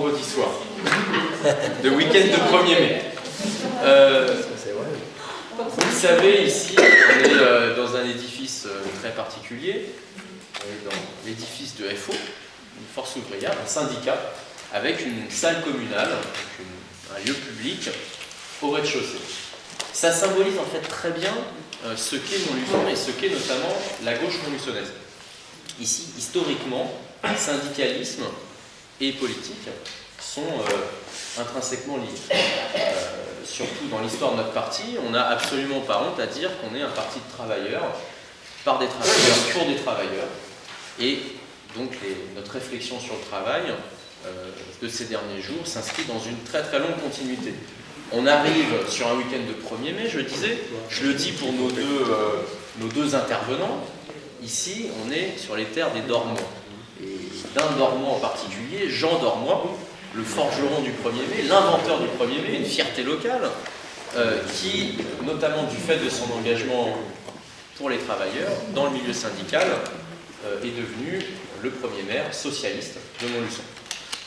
vendredi soir de week-end de 1er mai. Vous le savez, ici, on est dans un édifice très particulier, dans l'édifice de FO, une force ouvrière, un syndicat, avec une salle communale, donc un lieu public, au rez-de-chaussée. Ça symbolise en fait très bien ce qu'est Montluçon et ce qu'est notamment la gauche montluçonnaise. Ici, historiquement, syndicalisme et politique sont intrinsèquement liés. Surtout dans l'histoire de notre parti, on n'a absolument pas honte à dire qu'on est un parti de travailleurs, par des travailleurs, pour des travailleurs. Et donc notre réflexion sur le travail de ces derniers jours s'inscrit dans une très très longue continuité. On arrive sur un week-end de 1er mai, je le dis pour nos deux intervenants, ici on est sur les terres des Dormois. Et d'un Dormois en particulier, Jean Dormois, le forgeron du 1er mai, l'inventeur du 1er mai, une fierté locale, qui, notamment du fait de son engagement pour les travailleurs dans le milieu syndical, est devenu le premier maire socialiste de Montluçon.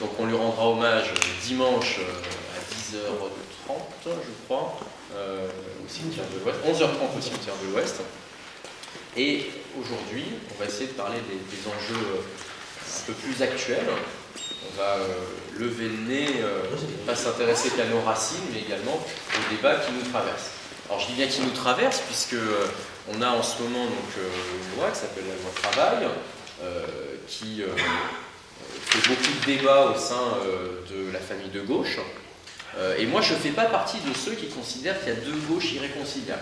Donc on lui rendra hommage dimanche à 10h30, je crois, au cimetière de l'Ouest, 11h30 au cimetière de l'Ouest. Et aujourd'hui, on va essayer de parler des enjeux un peu plus actuels. On va lever le nez, pas s'intéresser qu'à nos racines, mais également aux débats qui nous traversent. Alors je dis bien qui nous traversent, puisque on a en ce moment donc, une loi qui s'appelle la loi travail, qui fait beaucoup de débats au sein de la famille de gauche. Et moi, je ne fais pas partie de ceux qui considèrent qu'il y a deux gauches irréconciliables.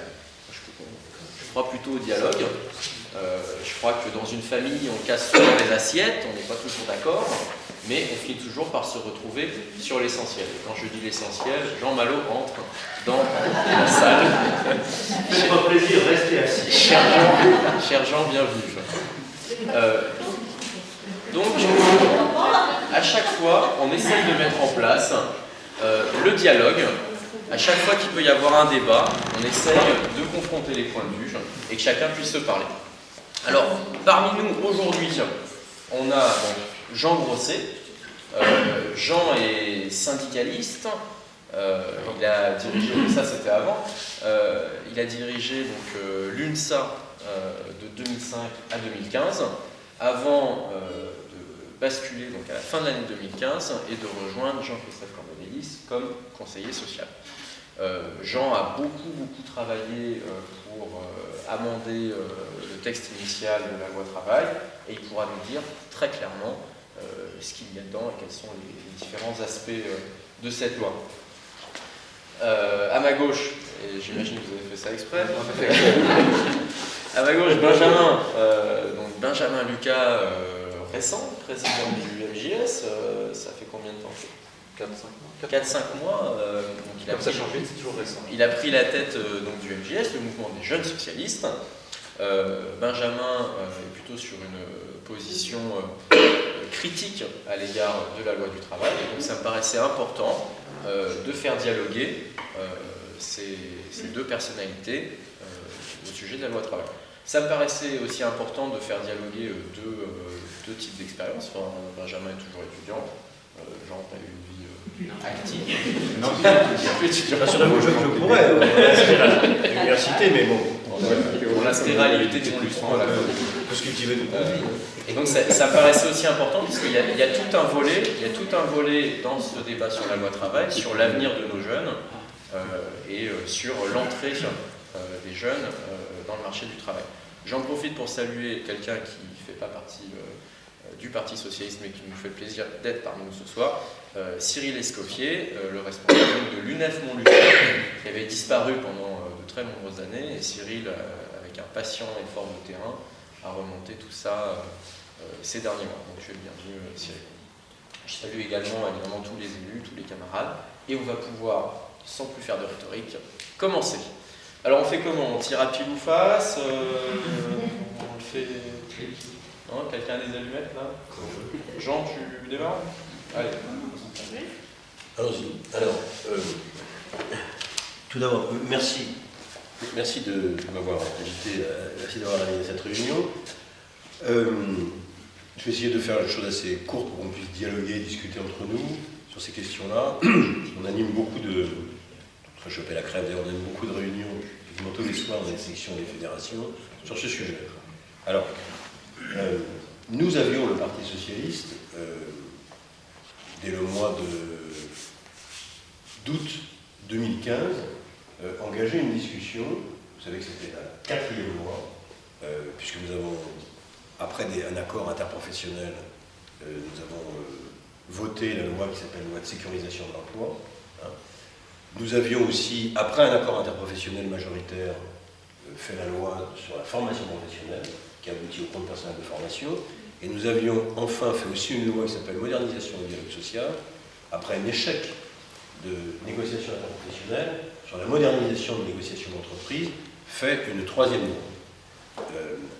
Je crois plutôt au dialogue. Je crois que dans une famille, on casse souvent les assiettes, on n'est pas toujours d'accord, mais on finit toujours par se retrouver sur l'essentiel. Et quand je dis l'essentiel, Jean Malo entre dans la salle. Faites-moi plaisir, restez assis. Cher Jean, bienvenue. Donc, à chaque fois, on essaye de mettre en place le dialogue. À chaque fois qu'il peut y avoir un débat, on essaye de confronter les points de vue et que chacun puisse se parler. Alors, parmi nous, aujourd'hui, on a donc, Jean Grosset. Jean est syndicaliste. Il a dirigé, ça c'était avant, il a dirigé l'UNSA de 2005 à 2015, avant de basculer donc, à la fin de l'année 2015 et de rejoindre Jean-Christophe Cambadélis comme conseiller social. Jean a beaucoup travaillé pour amender le texte initial de la loi travail et il pourra nous dire très clairement ce qu'il y a dedans et quels sont les différents aspects de cette loi. À ma gauche, et j'imagine que vous avez fait ça exprès, à ma gauche donc Benjamin Lucas, récent, président du MJS, ça fait combien de temps? 4-5 mois. Donc Comme ça a changé, c'est toujours récent. Il a pris la tête donc, du MJS, le mouvement des jeunes socialistes. Benjamin est plutôt sur une position critique à l'égard de la loi du travail. Et donc ça me paraissait important de faire dialoguer ces deux personnalités au sujet de la loi travail. Ça me paraissait aussi important de faire dialoguer deux types d'expériences. Enfin, Benjamin est toujours étudiant. Jean, tu as eu une vie active. Non, rassurez-vous, je pourrais à l'université, mais bon. On l'inscrira à l'IUT de Montluçon à la fin. Parce que tu veux tout Et donc ça me paraissait aussi important, puisqu'il y a tout un volet dans ce débat sur la loi travail, sur l'avenir de nos jeunes et sur l'entrée des jeunes dans le marché du travail. J'en profite pour saluer quelqu'un qui ne fait pas partie du Parti Socialiste, mais qui nous fait le plaisir d'être parmi nous ce soir, Cyril Escoffier, le responsable de l'UNEF Montluçon, qui avait disparu pendant de très nombreuses années, et Cyril, avec un patient effort de terrain, a remonté tout ça ces derniers mois. Donc tu es le bienvenu, Cyril. Je salue également évidemment tous les élus, tous les camarades, et on va pouvoir, sans plus faire de rhétorique, commencer. Alors on fait comment? On tire à pile ou face on le fait... Non, quelqu'un a des allumettes là? Jean, tu démarres? Allez. Allons-y. Alors, tout d'abord, merci de m'avoir invité, merci d'avoir organisé cette réunion. Je vais essayer de faire une chose assez courte pour qu'on puisse dialoguer, discuter entre nous sur ces questions-là. On anime beaucoup de... Enfin, choper la crève, d'ailleurs, on anime beaucoup de réunions, quasiment tous les soirs dans les sections des fédérations, sur ce sujet. Alors, nous avions, le Parti Socialiste, dès le mois d'août 2015, engagé une discussion. Vous savez que c'était la 4e loi, puisque nous avons, après un accord interprofessionnel, nous avons voté la loi qui s'appelle loi de sécurisation de l'emploi. Hein. Nous avions aussi, après un accord interprofessionnel majoritaire, fait la loi sur la formation professionnelle, qui aboutit au compte personnel de formation, et nous avions enfin fait aussi une loi qui s'appelle modernisation du dialogue social, après un échec de négociation interprofessionnelle, sur la modernisation de négociation d'entreprise, fait une 3e loi,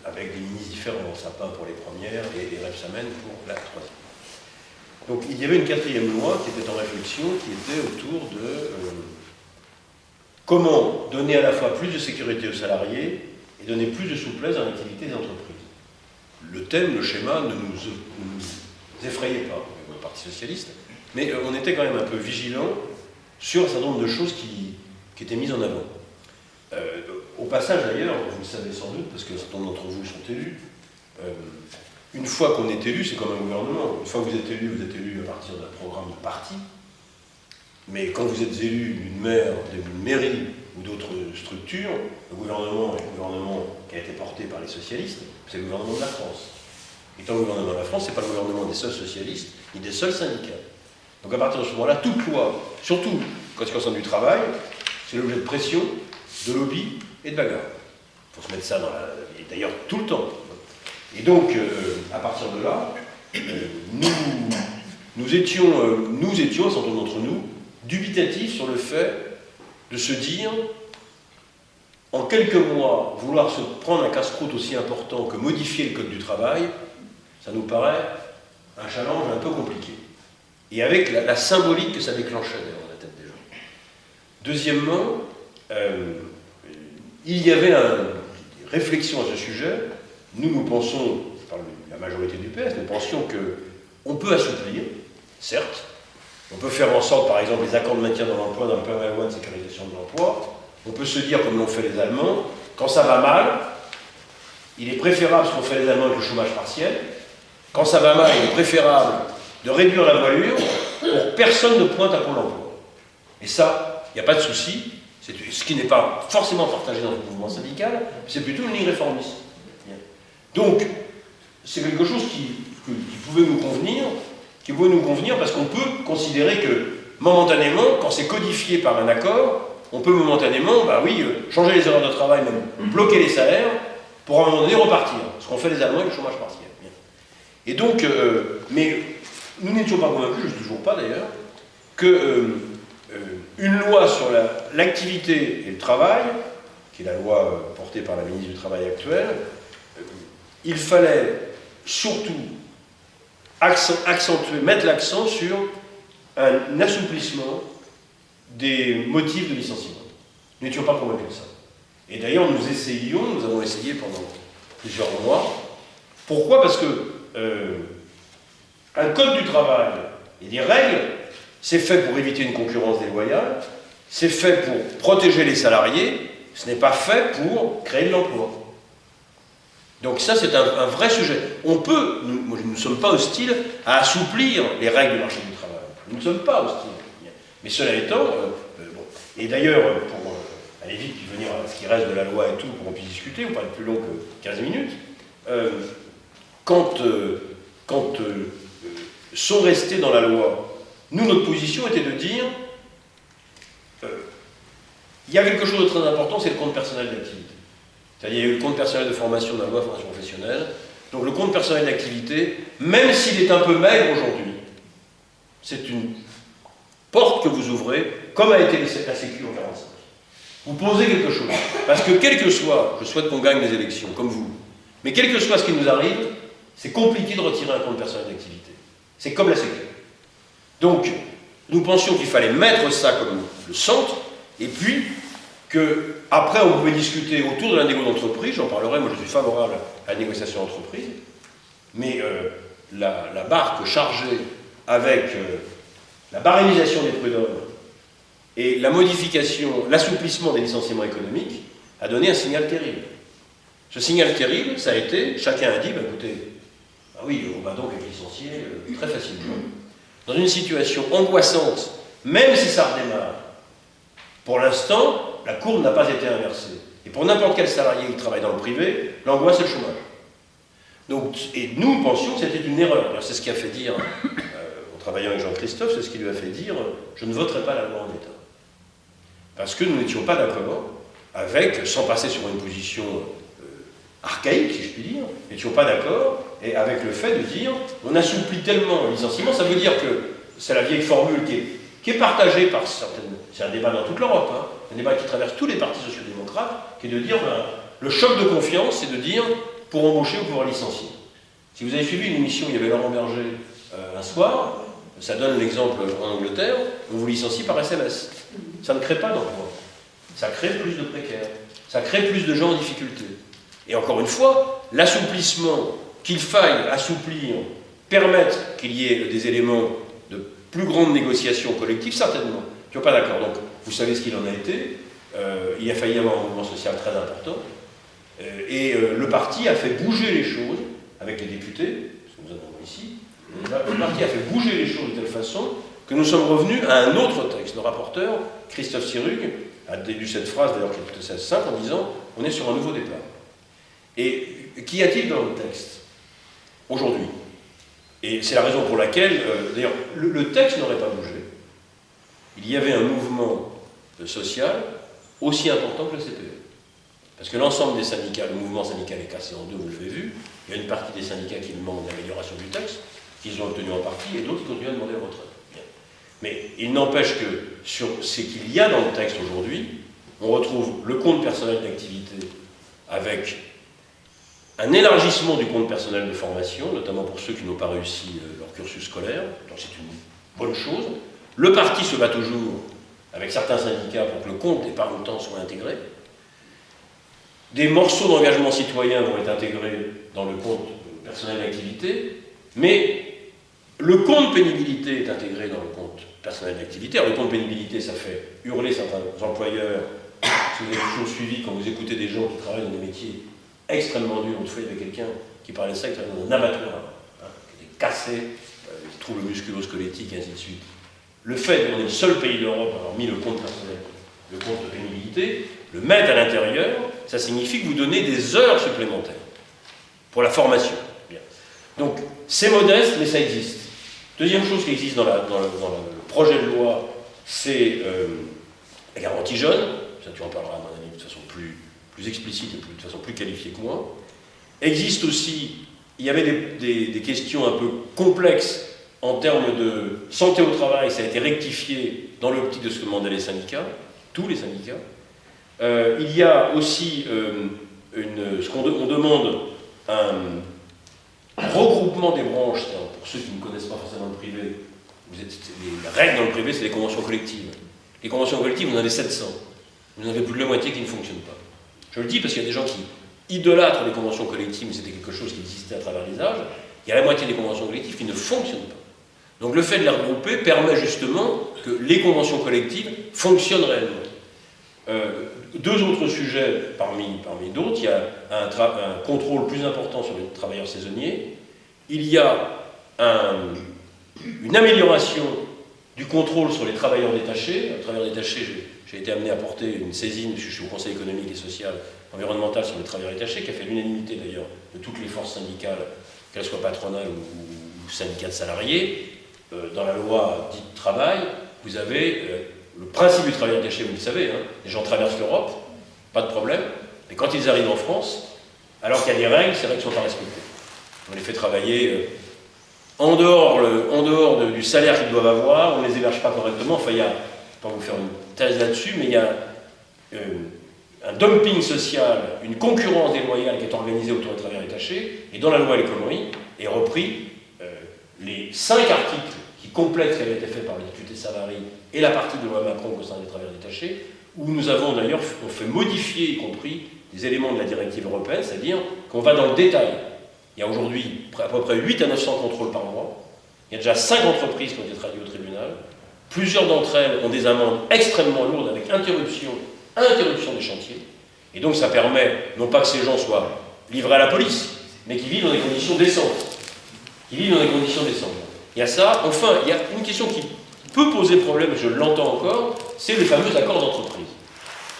avec des ministres différents, Sapin pour les premières et Rebsamen pour la 3e. Donc il y avait une 4e loi qui était en réflexion, qui était autour de comment donner à la fois plus de sécurité aux salariés et donner plus de souplesse dans l'activité des entreprises. Le thème, le schéma ne nous effrayait pas, le Parti Socialiste, mais on était quand même un peu vigilant sur un certain nombre de choses qui étaient mises en avant. Au passage d'ailleurs, vous le savez sans doute, parce que un certain nombre d'entre vous sont élus, une fois qu'on est élu, c'est comme un gouvernement. Une fois que vous êtes élu à partir d'un programme de parti, mais quand vous êtes élu d'une maire, d'une mairie ou d'autres structures, le gouvernement est le gouvernement qui a été porté par les socialistes, c'est le gouvernement de la France. Étant le gouvernement de la France, ce n'est pas le gouvernement des seuls socialistes, ni des seuls syndicats. Donc à partir de ce moment-là, toute loi, surtout quand il concerne du travail, c'est l'objet de pression, de lobby et de bagarre. Il faut se mettre ça dans la... Et d'ailleurs, tout le temps. Et donc, à partir de là, nous étions, un certain nombre d'entre nous, dubitatifs sur le fait de se dire, en quelques mois, vouloir se prendre un casse-croûte aussi important que modifier le code du travail, ça nous paraît un challenge un peu compliqué. Et avec la symbolique que ça déclenchait dans la tête des gens. Deuxièmement, il y avait une réflexion à ce sujet. Nous pensons, je parle de la majorité du PS, nous pensions qu'on peut assouplir, certes. On peut faire en sorte, par exemple, les accords de maintien dans l'emploi, dans la loi de sécurisation de l'emploi. On peut se dire, comme l'ont fait les Allemands, quand ça va mal, il est préférable, ce qu'ont fait les Allemands avec le chômage partiel, quand ça va mal, il est préférable de réduire la voilure pour que personne ne pointe à Pôle emploi. Et ça, il n'y a pas de souci, c'est ce qui n'est pas forcément partagé dans le mouvement syndical, c'est plutôt une ligne réformiste. Donc, c'est quelque chose qui pouvait nous convenir, parce qu'on peut considérer que, momentanément, quand c'est codifié par un accord, on peut momentanément, changer les heures de travail, même bloquer les salaires, pour à un moment donné repartir. Ce qu'ont fait les Allemands avec le chômage partiel. Et donc, mais nous n'étions pas convaincus, je ne suis toujours pas d'ailleurs, qu'une loi sur l'activité et le travail, qui est la loi portée par la ministre du Travail actuelle, il fallait surtout mettre l'accent sur un assouplissement des motifs de licenciement. Nous n'étions pas convaincus de ça. Et d'ailleurs, nous avons essayé pendant plusieurs mois. Pourquoi ? Parce que un code du travail et des règles, c'est fait pour éviter une concurrence déloyale, c'est fait pour protéger les salariés, ce n'est pas fait pour créer de l'emploi. Donc ça, c'est un vrai sujet. Nous ne sommes pas hostiles à assouplir les règles du marché du travail. Nous ne sommes pas hostiles. Mais cela étant, et d'ailleurs, pour aller vite, puis venir à ce qui reste de la loi et tout, pour qu'on puisse discuter, on parle plus long que 15 minutes, quand sont restés dans la loi, notre position était de dire, il y a quelque chose de très important, c'est le compte personnel d'activité. C'est-à-dire, il y a eu le compte personnel de formation dans la loi de formation professionnelle. Donc le compte personnel d'activité, même s'il est un peu maigre aujourd'hui, c'est une porte que vous ouvrez, comme a été la Sécu en 1945. Vous posez quelque chose. Parce que quel que soit, je souhaite qu'on gagne les élections, comme vous, mais quel que soit ce qui nous arrive, c'est compliqué de retirer un compte personnel d'activité. C'est comme la Sécu. Donc, nous pensions qu'il fallait mettre ça comme le centre, et puis qu'après on pouvait discuter autour de la négo d'entreprise, j'en parlerai, moi je suis favorable à la négociation d'entreprise, mais la barque chargée avec la barémisation des prud'hommes et la modification, l'assouplissement des licenciements économiques a donné un signal terrible. Ce signal terrible, ça a été, chacun a dit, bah, écoutez, ah oui, on va donc être licencié très facilement. Dans une situation angoissante, même si ça redémarre, pour l'instant, la courbe n'a pas été inversée. Et pour n'importe quel salarié qui travaille dans le privé, l'angoisse c'est le chômage. Donc, et nous pensions que c'était une erreur. C'est ce qui a fait dire, en travaillant avec Jean-Christophe, c'est ce qui lui a fait dire je ne voterai pas la loi en état. Parce que nous n'étions pas d'accord avec, sans passer sur une position archaïque, si je puis dire, nous n'étions pas d'accord et avec le fait de dire on assouplit tellement le licenciement, ça veut dire que c'est la vieille formule qui est partagée par certaines. C'est un débat dans toute l'Europe, hein, un débat qui traverse tous les partis sociaux-démocrates, qui est de dire le choc de confiance, c'est de dire pour embaucher ou pour licencier. Si vous avez suivi une émission où il y avait Laurent Berger un soir, ça donne l'exemple en Angleterre, on vous licencie par SMS. Ça ne crée pas d'emploi. Ça crée plus de précaires. Ça crée plus de gens en difficulté. Et encore une fois, l'assouplissement, qu'il faille assouplir, permettre qu'il y ait des éléments de plus grande négociation collective, certainement. Je ne suis pas d'accord. Donc, vous savez ce qu'il en a été. Il a failli y avoir un mouvement social très important. Le parti a fait bouger les choses avec les députés, parce que nous en avons ici. Le parti a fait bouger les choses de telle façon que nous sommes revenus à un autre texte. Le rapporteur, Christophe Sirugue, a début cette phrase, d'ailleurs qui est plutôt assez simple, en disant « on est sur un nouveau départ ». Et qu'y a-t-il dans le texte aujourd'hui? Et c'est la raison pour laquelle, d'ailleurs, le texte n'aurait pas bougé. Il y avait un mouvement social aussi important que le CPE. Parce que l'ensemble des syndicats, le mouvement syndical est cassé en deux, vous l'avez vu. Il y a une partie des syndicats qui demandent l'amélioration du texte, qu'ils ont obtenu en partie, et d'autres qui continuent à demander le retrait. Bien. Mais il n'empêche que sur ce qu'il y a dans le texte aujourd'hui, on retrouve le compte personnel d'activité avec un élargissement du compte personnel de formation, notamment pour ceux qui n'ont pas réussi leur cursus scolaire, donc c'est une bonne chose. Le parti se bat toujours avec certains syndicats pour que le compte épargne-temps soit intégré. Des morceaux d'engagement citoyen vont être intégrés dans le compte personnel d'activité, mais le compte pénibilité est intégré dans le compte personnel d'activité. Alors le compte pénibilité, ça fait hurler certains employeurs. Si vous avez toujours suivi, quand vous écoutez des gens qui travaillent dans des métiers extrêmement durs, une fois il y avait quelqu'un qui parlait de ça, qui travaillait dans un abattoir, hein, qui était cassé, trouble musculo-squelettique, et ainsi de suite. Le fait qu'on est le seul pays d'Europe à avoir mis le compte personnel, le compte de pénibilité, le mettre à l'intérieur, ça signifie que vous donnez des heures supplémentaires pour la formation. Bien. Donc, c'est modeste, mais ça existe. Deuxième chose qui existe dans le projet de loi, c'est la garantie jeune. Ça, tu en parleras, à mon avis, de façon plus explicite et de façon plus qualifiée que moi. Existe aussi, il y avait des questions un peu complexes en termes de santé au travail, ça a été rectifié dans l'optique de ce que demandaient les syndicats, tous les syndicats. Il y a aussi on demande un regroupement des branches, pour ceux qui ne connaissent pas forcément le privé, les règles dans le privé, c'est les conventions collectives. Les conventions collectives, vous en avez 700. Vous en avez plus de la moitié qui ne fonctionnent pas. Je le dis parce qu'il y a des gens qui idolâtrent les conventions collectives, mais c'était quelque chose qui existait à travers les âges. Il y a la moitié des conventions collectives qui ne fonctionnent pas. Donc le fait de les regrouper permet justement que les conventions collectives fonctionnent réellement. Deux autres sujets parmi d'autres, il y a un contrôle plus important sur les travailleurs saisonniers, il y a une amélioration du contrôle sur les travailleurs détachés. Les travailleurs détachés, j'ai été amené à porter une saisine, je suis au Conseil économique et social environnemental sur les travailleurs détachés, qui a fait l'unanimité d'ailleurs de toutes les forces syndicales, qu'elles soient patronales ou syndicats de salariés. Dans la loi dite travail, vous avez le principe du travail détaché, vous le savez, hein, les gens traversent l'Europe, pas de problème, mais quand ils arrivent en France, alors qu'il y a des règles, ces règles ne sont pas respectées. On les fait travailler en dehors du salaire qu'ils doivent avoir, on ne les héberge pas correctement, enfin il y a, je ne vais pas vous faire une thèse là-dessus, mais il y a un dumping social, une concurrence déloyale qui est organisée autour des travailleurs détachés, et dans la loi El Khomri est repris les 5 articles qui complètent ce qui avait été fait par le député Savary et la partie de loi Macron concernant les travailleurs détachés, où nous avons d'ailleurs fait modifier, y compris, des éléments de la directive européenne, c'est-à-dire qu'on va dans le détail. Il y a aujourd'hui à peu près 8 à 900 contrôles par mois, il y a déjà 5 entreprises qui ont été traduites au tribunal, Plusieurs d'entre elles ont des amendes extrêmement lourdes avec interruption des chantiers. Et donc ça permet, non pas que ces gens soient livrés à la police, mais qu'ils vivent dans des conditions décentes. Il y a ça. Enfin, il y a une question qui peut poser problème, je l'entends encore, c'est les fameux accords d'entreprise.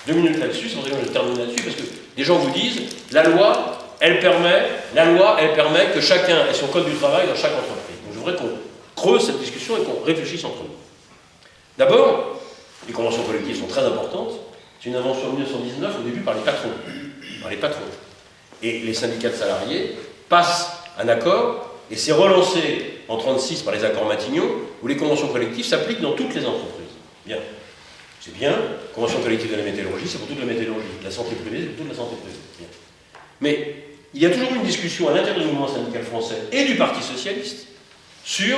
2 minutes là-dessus, c'est pour ça que je termine là-dessus, parce que des gens vous disent, la loi, elle permet que chacun ait son code du travail dans chaque entreprise. Donc je voudrais qu'on creuse cette discussion et qu'on réfléchisse entre nous. D'abord, les conventions collectives sont très importantes. C'est une invention en 1919, au début, par les patrons. Et les syndicats de salariés passent un accord, et c'est relancé en 1936 par les accords Matignon, où les conventions collectives s'appliquent dans toutes les entreprises. Bien. C'est bien, convention collective de la métallurgie, c'est pour toute la métallurgie. La santé privée, c'est pour toute la santé privée. Bien. Mais il y a toujours eu une discussion à l'intérieur du mouvement syndical français et du Parti socialiste sur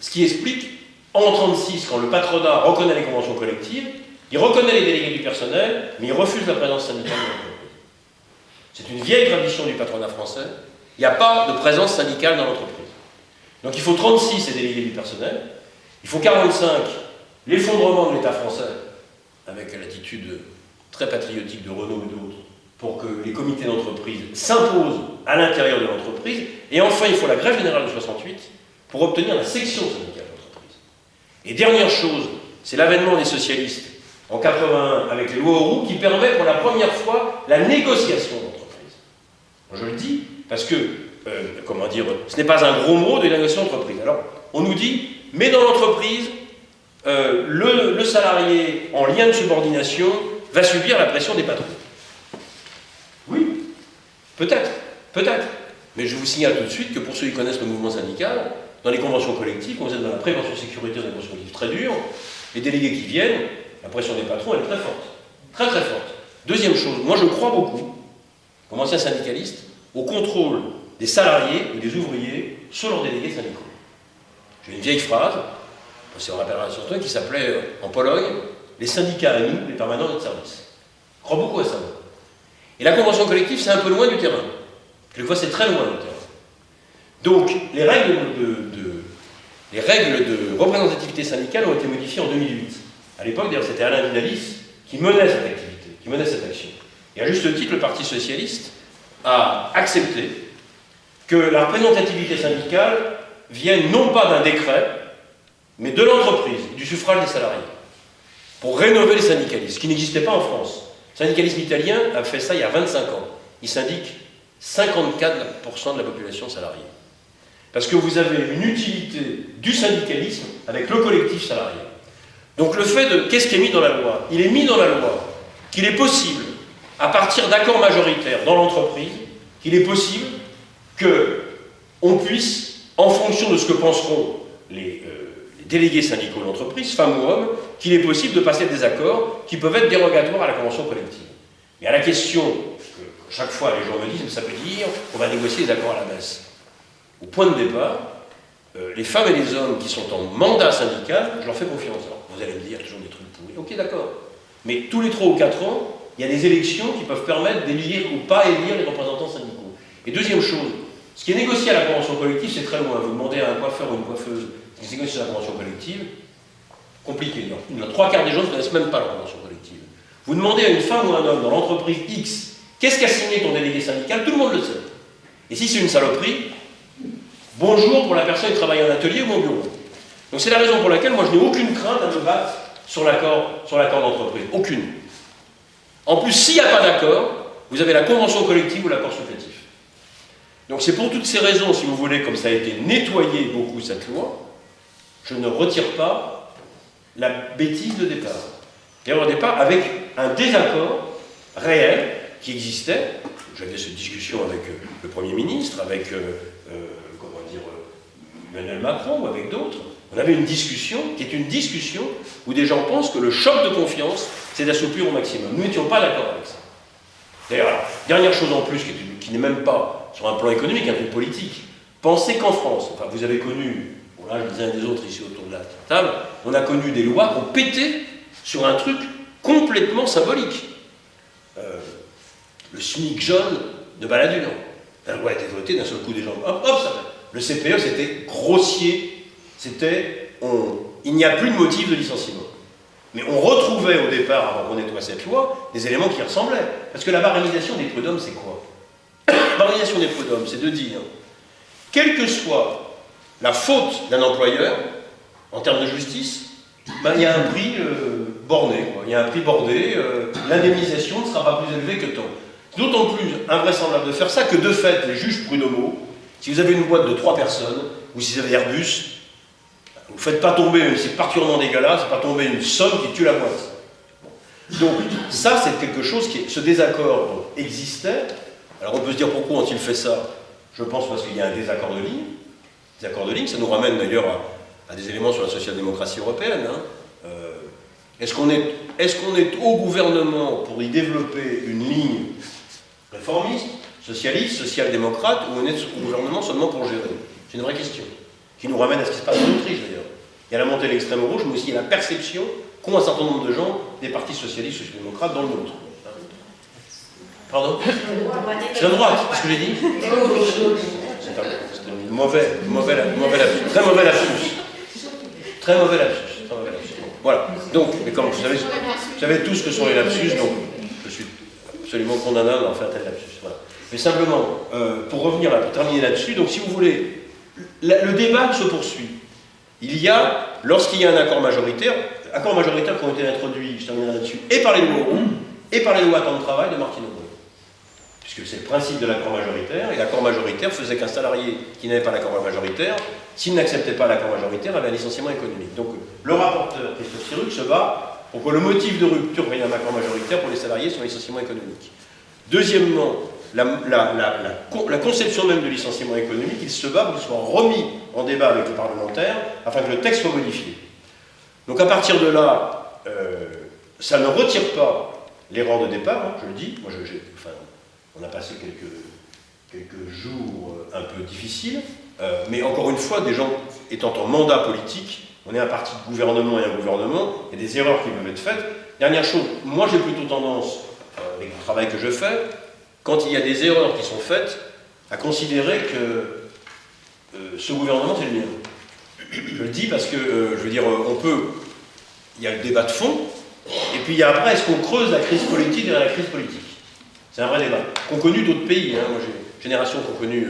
ce qui explique, en 1936, quand le patronat reconnaît les conventions collectives, il reconnaît les délégués du personnel, mais il refuse la présence syndicale dans l'entreprise. C'est une vieille tradition du patronat français. Il n'y a pas de présence syndicale dans l'entreprise. Donc il faut 36 les délégués du personnel, il faut 45 l'effondrement de l'État français, avec l'attitude très patriotique de Renault et d'autres, pour que les comités d'entreprise s'imposent à l'intérieur de l'entreprise, et enfin il faut la grève générale de 68 pour obtenir la section syndicale de l'entreprise. Et dernière chose, c'est l'avènement des socialistes en 81 avec les lois Auroux qui permet pour la première fois la négociation d'entreprise. Je le dis parce que, ce n'est pas un gros mot de négociation d'entreprise. Alors, on nous dit, mais dans l'entreprise, le salarié en lien de subordination va subir la pression des patrons. Oui, peut-être. Mais je vous signale tout de suite que pour ceux qui connaissent le mouvement syndical, dans les conventions collectives, quand vous êtes dans la prévention sécuritaire des conventions collectives très dures, les délégués qui viennent, la pression des patrons, elle est très forte. Très très forte. Deuxième chose, moi je crois beaucoup, comme ancien syndicaliste, au contrôle des salariés ou des ouvriers sur leurs délégués syndicaux. J'ai une vieille phrase, c'est en rappellation qui s'appelait en Pologne, les syndicats à nous, les permanents de notre service. Je crois beaucoup à ça. Et la convention collective, c'est un peu loin du terrain. Quelquefois, c'est très loin du terrain. Donc, les règles de représentativité syndicale ont été modifiées en 2008. À l'époque, d'ailleurs, c'était Alain Vidalies qui menait cette activité, qui menait cette action. Et à juste titre, le Parti socialiste a accepté que la représentativité syndicale vienne non pas d'un décret, mais de l'entreprise, du suffrage des salariés, pour rénover les syndicalistes, ce qui n'existait pas en France. Le syndicalisme italien a fait ça il y a 25 ans. Il syndique 54% de la population salariée. Parce que vous avez une utilité du syndicalisme avec le collectif salarié. Donc le fait de... Qu'est-ce qui est mis dans la loi? Il est mis dans la loi qu'il est possible, à partir d'accords majoritaires dans l'entreprise, qu'il est possible qu'on puisse, en fonction de ce que penseront les délégués syndicaux de l'entreprise, femmes ou hommes, qu'il est possible de passer des accords qui peuvent être dérogatoires à la convention collective. Mais à la question, que chaque fois les gens me disent, ça veut dire qu'on va négocier des accords à la baisse. Au point de départ, les femmes et les hommes qui sont en mandat syndical, je leur fais confiance. Alors, vous allez me dire, il y a toujours des trucs pourris. Ok, d'accord. Mais tous les 3 ou 4 ans, il y a des élections qui peuvent permettre d'élire ou pas élire les représentants syndicaux. Et deuxième chose, ce qui est négocié à la convention collective, c'est très loin. Vous demandez à un coiffeur ou une coiffeuse ce qui est négocié à la convention collective, compliqué. Les 3/4 des gens ne connaissent même pas la convention collective. Vous demandez à une femme ou un homme dans l'entreprise X, qu'est-ce qu'a signé ton délégué syndical? Tout le monde le sait. Et si c'est une saloperie, bonjour pour la personne qui travaille en atelier ou mon bureau. Donc c'est la raison pour laquelle moi je n'ai aucune crainte à me battre sur l'accord d'entreprise. Aucune. En plus, s'il n'y a pas d'accord, vous avez la convention collective ou l'accord supplétif. Donc c'est pour toutes ces raisons, si vous voulez, comme ça a été nettoyé beaucoup cette loi, je ne retire pas la bêtise de départ. L'erreur de départ avec un désaccord réel qui existait. J'avais cette discussion avec le Premier ministre, avec Emmanuel Macron ou avec d'autres. On avait une discussion qui est une discussion où des gens pensent que le choc de confiance, c'est d'assouplir au maximum. Nous n'étions pas d'accord avec ça. D'ailleurs, dernière chose en plus qui n'est même pas sur un plan économique, un truc politique. Pensez qu'en France, enfin vous avez connu, bon là je disais un des autres ici autour de la table, on a connu des lois qui ont pété sur un truc complètement symbolique. Le SMIC jaune de Balladur. La loi a été votée d'un seul coup des gens. Hop, hop, ça va. Le CPE, c'était grossier. C'était, on il n'y a plus de motif de licenciement. Mais on retrouvait au départ, avant qu'on nettoie cette loi, des éléments qui ressemblaient. Parce que la barémisation des prud'hommes, c'est quoi? La barémisation des prud'hommes, c'est de dire, quelle que soit la faute d'un employeur, en termes de justice, ben, il y a un prix borné. Quoi. Il y a un prix borné, l'indemnisation ne sera pas plus élevée que tant. D'autant plus invraisemblable de faire ça que, de fait, les juges prud'homaux, si vous avez une boîte de 3 personnes, ou si vous avez Airbus, vous ne faites pas tomber, même si c'est particulièrement dégueulasse, pas tomber une somme qui tue la boîte. Donc, ça, c'est quelque chose qui... Ce désaccord existait. Alors, on peut se dire pourquoi ont-ils fait ça? Je pense parce qu'il y a un désaccord de ligne. Désaccord de ligne, ça nous ramène d'ailleurs à des éléments sur la social-démocratie européenne. Hein. Est-ce qu'on est au gouvernement pour y développer une ligne réformiste, socialiste, social-démocrate, ou on est au gouvernement seulement pour gérer? C'est une vraie question, qui nous ramène à ce qui se passe en Autriche d'ailleurs. Il y a la montée de l'extrême rouge, mais aussi il y a la perception qu'ont un certain nombre de gens des partis socialistes, social-démocrates dans le nôtre. Pardon? C'est la droite, c'est ce que j'ai dit? C'est un mauvais lapsus. Très mauvais lapsus. Très mauvais lapsus. Voilà. Donc, mais comme vous savez tous ce que sont les lapsus, donc je suis absolument condamnable à en faire tel lapsus. Voilà. Mais simplement, pour revenir pour terminer là-dessus, donc si vous voulez, le débat se poursuit. Il y a, lorsqu'il y a un accord majoritaire qui ont été introduits, je terminerai là-dessus, et par les lois Auroux, et par les lois temps de travail de Martine Aubry. Puisque c'est le principe de l'accord majoritaire, et l'accord majoritaire faisait qu'un salarié qui n'avait pas l'accord majoritaire, s'il n'acceptait pas l'accord majoritaire, avait un licenciement économique. Donc le rapporteur, Christophe Sirugue, se bat pour que le motif de rupture vienne d'un accord majoritaire pour les salariés soit un licenciement économique. Deuxièmement, la conception même de licenciement économique, il se bat pour qu'il soit remis en débat avec les parlementaires afin que le texte soit modifié. Donc à partir de là, ça ne retire pas l'erreur de départ, hein, je le dis. Moi, on a passé quelques jours un peu difficiles, mais encore une fois, des gens étant en mandat politique, on est un parti de gouvernement et un gouvernement, il y a des erreurs qui peuvent être faites. Dernière chose, moi j'ai plutôt tendance, avec le travail que je fais, quand il y a des erreurs qui sont faites, à considérer que ce gouvernement c'est le mien. Je le dis parce que, je veux dire, il y a le débat de fond, et puis il y a après, est-ce qu'on creuse la crise politique derrière la crise politique? C'est un vrai débat. Qu'ont connu d'autres pays. Hein. Moi, j'ai une génération qui ont connu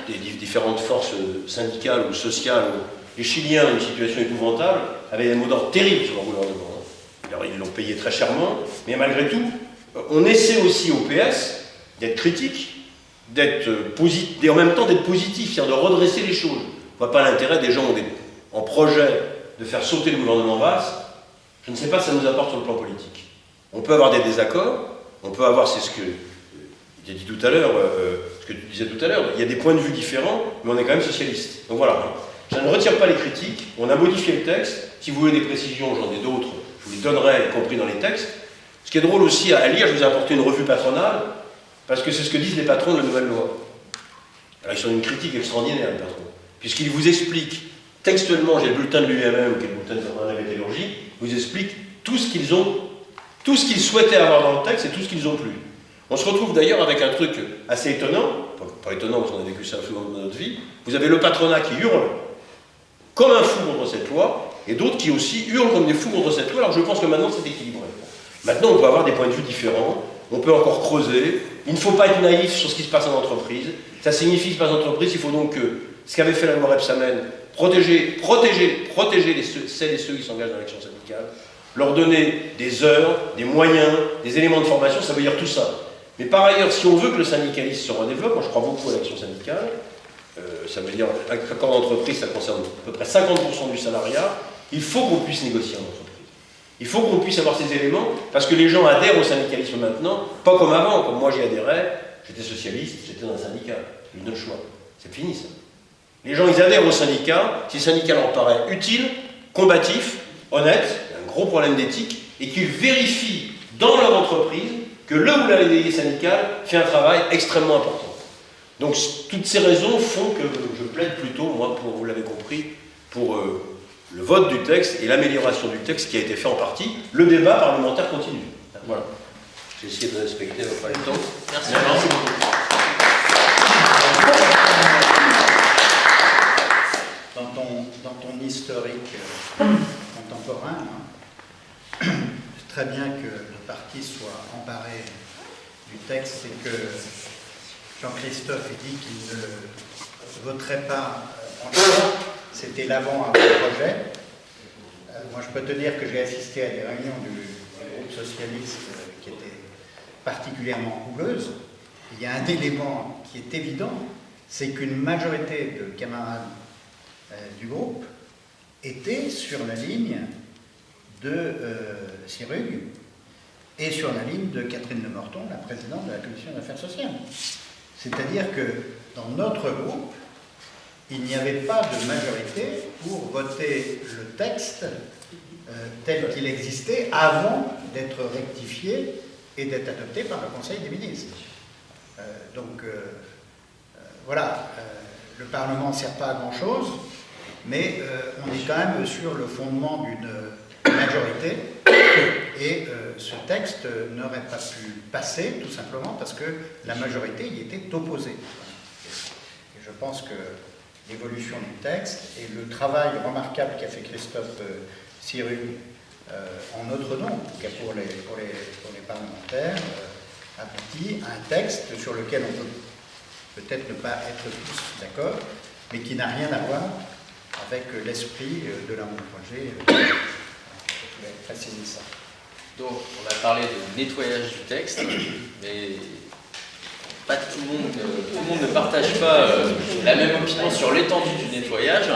des différentes forces syndicales ou sociales. Les Chiliens, dans une situation épouvantable, avaient des mots d'ordre terribles sur leur gouvernement. Hein. Alors, ils l'ont payé très chèrement, mais malgré tout, on essaie aussi au PS d'être critique, d'être positif, et en même temps d'être positif, c'est-à-dire de redresser les choses. On ne voit pas l'intérêt des gens en projet de faire sauter le gouvernement Valls. Je ne sais pas si ça nous apporte sur le plan politique. On peut avoir des désaccords. On peut avoir, c'est ce que j'ai dit tout à l'heure, ce que tu disais tout à l'heure, il y a des points de vue différents, mais on est quand même socialiste. Donc voilà, ça ne retire pas les critiques, on a modifié le texte, si vous voulez des précisions, j'en ai d'autres, je vous les donnerai, y compris dans les textes. Ce qui est drôle aussi à lire, je vous ai apporté une revue patronale, parce que c'est ce que disent les patrons de la nouvelle loi. Alors ils sont d'une critique extraordinaire, les patrons, puisqu'ils vous expliquent, textuellement, j'ai le bulletin de l'UMM, qui est le bulletin de la métallurgie, vous expliquent tout ce qu'ils ont, tout ce qu'ils souhaitaient avoir dans le texte et tout ce qu'ils ont plus. On se retrouve d'ailleurs avec un truc assez étonnant, pas étonnant parce qu'on a vécu ça souvent dans notre vie, vous avez le patronat qui hurle comme un fou contre cette loi, et d'autres qui aussi hurlent comme des fous contre cette loi, alors je pense que maintenant c'est équilibré. Maintenant on peut avoir des points de vue différents, on peut encore creuser, il ne faut pas être naïf sur ce qui se passe en entreprise, ça signifie que ce qui se passe en entreprise, il faut donc que, ce qu'avait fait la loi Rebsamen, protéger celles et ceux qui s'engagent dans l'action syndicale, leur donner des heures, des moyens, des éléments de formation, ça veut dire tout ça. Mais par ailleurs, si on veut que le syndicalisme se redéveloppe, moi je crois beaucoup à l'action syndicale, ça veut dire, l'accord d'entreprise, ça concerne à peu près 50% du salariat, il faut qu'on puisse négocier en entreprise. Il faut qu'on puisse avoir ces éléments, parce que les gens adhèrent au syndicalisme maintenant, pas comme avant, comme moi j'y adhérais, j'étais socialiste, j'étais dans un syndicat, j'ai eu notre choix. C'est fini ça. Les gens ils adhèrent au syndicat, si le syndicat leur paraît utile, combatif, honnête, gros problème d'éthique, et qu'ils vérifient dans leur entreprise que le ou la déléguée syndicale fait un travail extrêmement important. Donc toutes ces raisons font que je plaide plutôt, moi, pour, vous l'avez compris, pour le vote du texte et l'amélioration du texte qui a été fait en partie. Le débat parlementaire continue. Voilà. J'ai essayé de respecter le temps. Merci. Donc, ton historique contemporain, hein, c'est très bien que le parti soit emparé du texte et que Jean-Christophe ait dit qu'il ne voterait pas en l'état. C'était l'avant projet. Moi, je peux te dire que j'ai assisté à des réunions du groupe socialiste qui étaient particulièrement houleuses. Il y a un élément qui est évident, c'est qu'une majorité de camarades du groupe étaient sur la ligne de Sirugue et sur la ligne de Catherine Lemorton, la présidente de la Commission des Affaires sociales. C'est-à-dire que dans notre groupe, il n'y avait pas de majorité pour voter le texte tel qu'il existait avant d'être rectifié et d'être adopté par le Conseil des ministres. Voilà, le Parlement ne sert pas à grand-chose, mais on est quand même sur le fondement d'une majorité et ce texte n'aurait pas pu passer tout simplement parce que la majorité y était opposée. Et je pense que l'évolution du texte et le travail remarquable qu'a fait Christophe Sirugue en notre nom, en tout cas pour les parlementaires, aboutit à un texte sur lequel on peut peut-être ne pas être tous d'accord, mais qui n'a rien à voir avec l'esprit de l'avant-projet. Je voulais préciser ça. Donc, on a parlé de nettoyage du texte, mais pas tout le monde ne partage pas la même opinion sur l'étendue du nettoyage.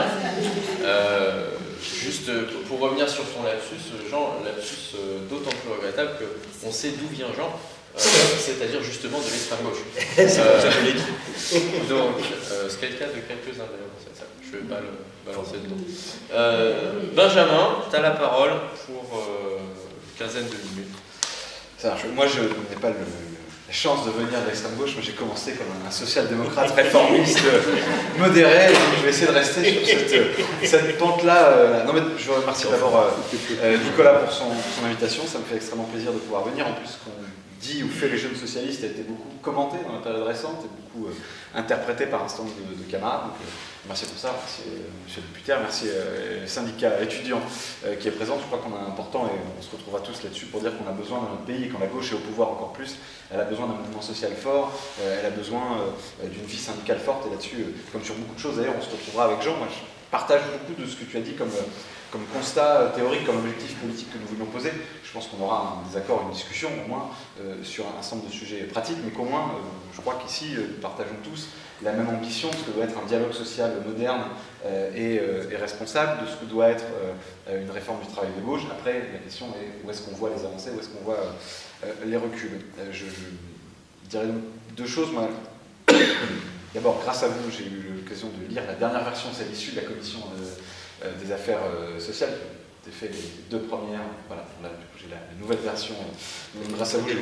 Juste pour revenir sur ton lapsus, Jean, lapsus d'autant plus regrettable qu'on sait d'où vient Jean, c'est-à-dire justement de l'extrême gauche. Donc, c'est le cas de quelques-uns d'ailleurs, je ne vais pas le balancer dedans. Benjamin, tu as la parole pour une quinzaine de minutes. Moi, je n'ai pas la chance de venir de l'extrême gauche. Moi, j'ai commencé comme un social-démocrate réformiste modéré, donc je vais essayer de rester sur cette pente-là. Non, mais je veux remercier d'abord Nicolas pour son invitation. Ça me fait extrêmement plaisir de pouvoir venir. En plus, ce qu'on dit ou fait les jeunes socialistes a été beaucoup commenté dans la période récente et beaucoup interprété par un certain nombre de camarades. Donc, merci pour ça, merci M. le député, merci le syndicat étudiant qui est présent. Je crois qu'on est important et on se retrouvera tous là-dessus pour dire qu'on a besoin dans notre pays, et quand la gauche est au pouvoir encore plus, elle a besoin d'un mouvement social fort, elle a besoin d'une vie syndicale forte, et là-dessus, comme sur beaucoup de choses d'ailleurs, on se retrouvera avec Jean. Moi, je partage beaucoup de ce que tu as dit comme constat théorique, comme objectif politique que nous voulions poser. Je pense qu'on aura un désaccord, une discussion au moins sur un certain nombre de sujets pratiques, mais qu'au moins, je crois qu'ici, nous partageons tous la même ambition de ce que doit être un dialogue social moderne et responsable, de ce que doit être une réforme du travail de gauche. Après, la question est où est-ce qu'on voit les avancées, où est-ce qu'on voit les reculs. Je dirais donc deux choses. Moi, d'abord, grâce à vous, j'ai eu l'occasion de lire la dernière version, c'est l'issue de la commission des affaires sociales. J'ai fait les deux premières, voilà, là, du coup, j'ai la nouvelle version. Grâce à vous, j'ai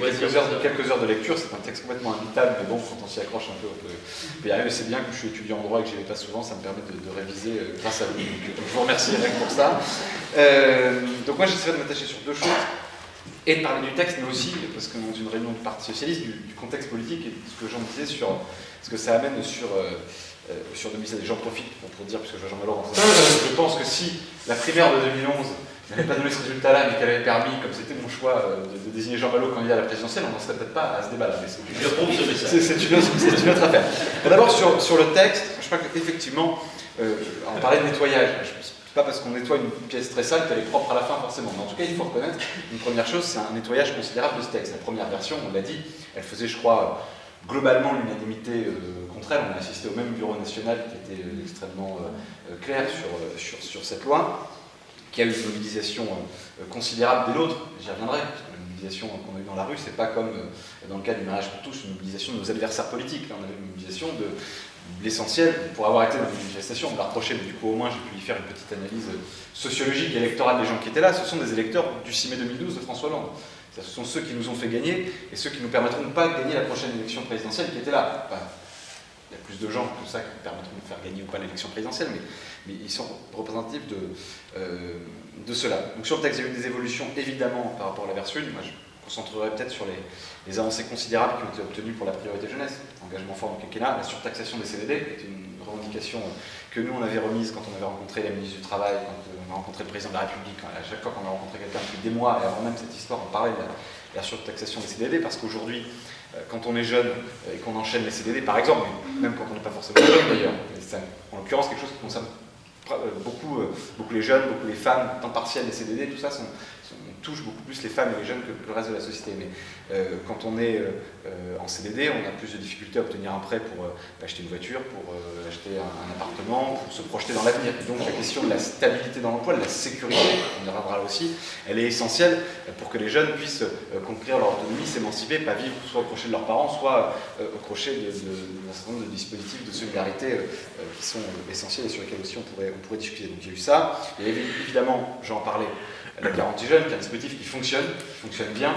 quelques heures de lecture. C'est un texte complètement imbitable, mais bon, quand on s'y accroche un peu, on peut y arriver. C'est bien que je suis étudiant en droit et que j'y vais pas souvent, ça me permet de réviser grâce à vous. Donc, je vous remercie rien que pour ça. Donc moi, j'essaierai de m'attacher sur deux choses, et de parler du texte, mais aussi, parce que dans une réunion du Parti Socialiste, du contexte politique et de ce que Jean disait sur ce que ça amène sur 2016. J'en profite pour dire, puisque je vois Jean Malheur, je pense que si la primaire de 2011 n'avait pas donné ce résultat-là, mais qu'elle avait permis, comme c'était mon choix, de désigner Jean Malheur candidat à la présidentielle, on n'en serait peut-être pas à ce débat-là. C'est une autre affaire. D'abord, sur le texte, je crois qu'effectivement, on parlait de nettoyage. C'est pas parce qu'on nettoie une pièce très sale qu'elle est propre à la fin forcément. Mais en tout cas, il faut reconnaître une première chose, c'est un nettoyage considérable de ce texte. La première version, on l'a dit, elle faisait, je crois, globalement l'unanimité contre elle. On a assisté au même bureau national qui était extrêmement clair sur cette loi, qui a eu une mobilisation considérable des nôtres. J'y reviendrai, parce que la mobilisation qu'on a eue dans la rue, c'est pas comme dans le cas du mariage pour tous, une mobilisation de nos adversaires politiques. Là, on avait une mobilisation de l'essentiel, pour avoir été dans une manifestation, on me l'a reproché, mais du coup au moins j'ai pu y faire une petite analyse sociologique et électorale des gens qui étaient là. Ce sont des électeurs du 6 mai 2012 de François Hollande. Ce sont ceux qui nous ont fait gagner et ceux qui nous permettront de ne pas gagner la prochaine élection présidentielle qui était là. Enfin, il y a plus de gens que ça qui permettront de faire gagner ou pas l'élection présidentielle, mais ils sont représentatifs de cela. Donc sur le texte, il y a eu des évolutions évidemment par rapport à la version 1. Moi, je concentrerai peut-être sur les avancées considérables qui ont été obtenues pour la priorité jeunesse, engagement fort du quinquennat, la surtaxation des CDD, qui est une revendication que nous on avait remise quand on avait rencontré la ministre du Travail, quand on a rencontré le président de la République, à chaque fois qu'on a rencontré quelqu'un depuis des mois, et avant même cette histoire, on parlait de la surtaxation des CDD, parce qu'aujourd'hui, quand on est jeune et qu'on enchaîne les CDD, par exemple, même quand on n'est pas forcément jeune d'ailleurs, c'est en l'occurrence quelque chose qui concerne beaucoup les jeunes, beaucoup les femmes, temps partiel, les CDD, tout ça, on touche beaucoup plus les femmes et les jeunes que le reste de la société. Mais quand on est en CDD, on a plus de difficultés à obtenir un prêt pour acheter une voiture, pour acheter un appartement, pour se projeter dans l'avenir. Et donc la question de la stabilité dans l'emploi, de la sécurité, on y reviendra là aussi, elle est essentielle pour que les jeunes puissent conquérir leur autonomie, s'émanciper, pas vivre soit au crochet de leurs parents, soit au crochet d'un certain nombre de dispositifs de solidarité qui sont essentiels et sur lesquels aussi on pourrait discuter. Donc il y a eu ça. Il y avait évidemment, j'en parlais, la garantie jeune, qui est un dispositif qui fonctionne bien,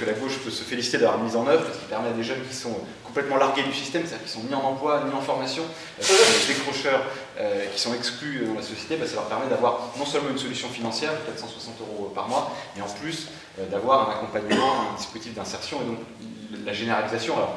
que la gauche peut se féliciter d'avoir mis en œuvre, parce qu'il permet à des jeunes qui sont complètement largués du système, c'est-à-dire qui sont ni en emploi, ni en formation, qui sont des décrocheurs, qui sont exclus dans la société, ça leur permet d'avoir non seulement une solution financière, 460 € par mois, mais en plus d'avoir un accompagnement, un dispositif d'insertion, et donc la généralisation. Alors,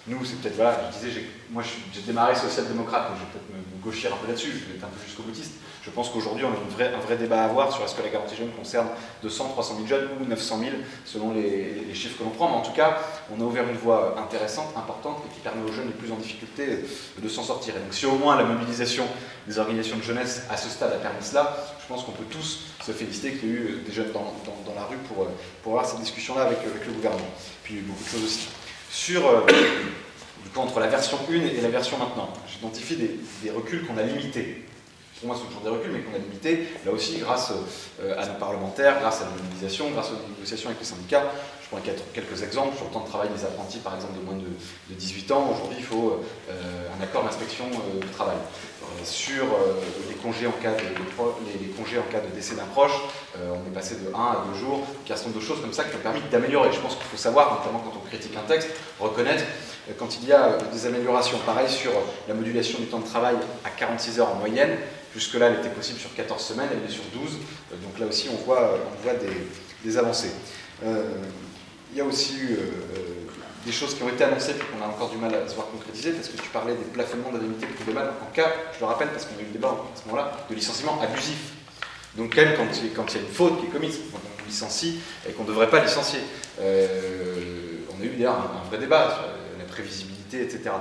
nous, c'est peut-être, voilà, je disais, moi j'ai démarré social-démocrate, donc je vais peut-être me gauchir un peu là-dessus, je vais être un peu jusqu'au boutiste. Je pense qu'aujourd'hui, on a un vrai débat à avoir sur est-ce que la garantie jeune concerne 200, 300 000 jeunes ou 900 000, selon les chiffres que l'on prend. Mais en tout cas, on a ouvert une voie intéressante, importante, et qui permet aux jeunes les plus en difficulté de s'en sortir. Et donc, si au moins la mobilisation des organisations de jeunesse à ce stade a permis cela, je pense qu'on peut tous se féliciter qu'il y ait eu des jeunes dans la rue pour avoir cette discussion-là avec le gouvernement. Puis, beaucoup de choses aussi. Sur, du coup, entre la version 1 et la version maintenant, j'identifie des reculs qu'on a limités. Pour moi, ce sont toujours des reculs, mais qu'on a limités, là aussi, grâce à nos parlementaires, grâce à la mobilisation, grâce aux négociations avec les syndicats. Je prends quelques exemples. Sur le temps de travail des apprentis, par exemple, de moins de 18 ans, aujourd'hui, il faut un accord d'inspection du travail. Sur les congés en cas de décès d'un proche, on est passé de 1 à 2 jours. Il y a un certain nombre de choses comme ça qui ont permis d'améliorer. Je pense qu'il faut savoir, notamment quand on critique un texte, reconnaître quand il y a des améliorations. Pareil sur la modulation du temps de travail à 46 heures en moyenne. Jusque-là, elle était possible sur 14 semaines, elle est sur 12. Donc là aussi, on voit des avancées. Il y a aussi eu des choses qui ont été annoncées et qu'on a encore du mal à se voir concrétiser, parce que tu parlais des plafonnements d'indemnité pour le mal en cas, je le rappelle parce qu'on a eu le débat à ce moment-là, de licenciement abusif. Donc quand il y a une faute qui est commise, quand on licencie et qu'on ne devrait pas licencier. On a eu d'ailleurs un vrai débat sur la prévisibilité, etc.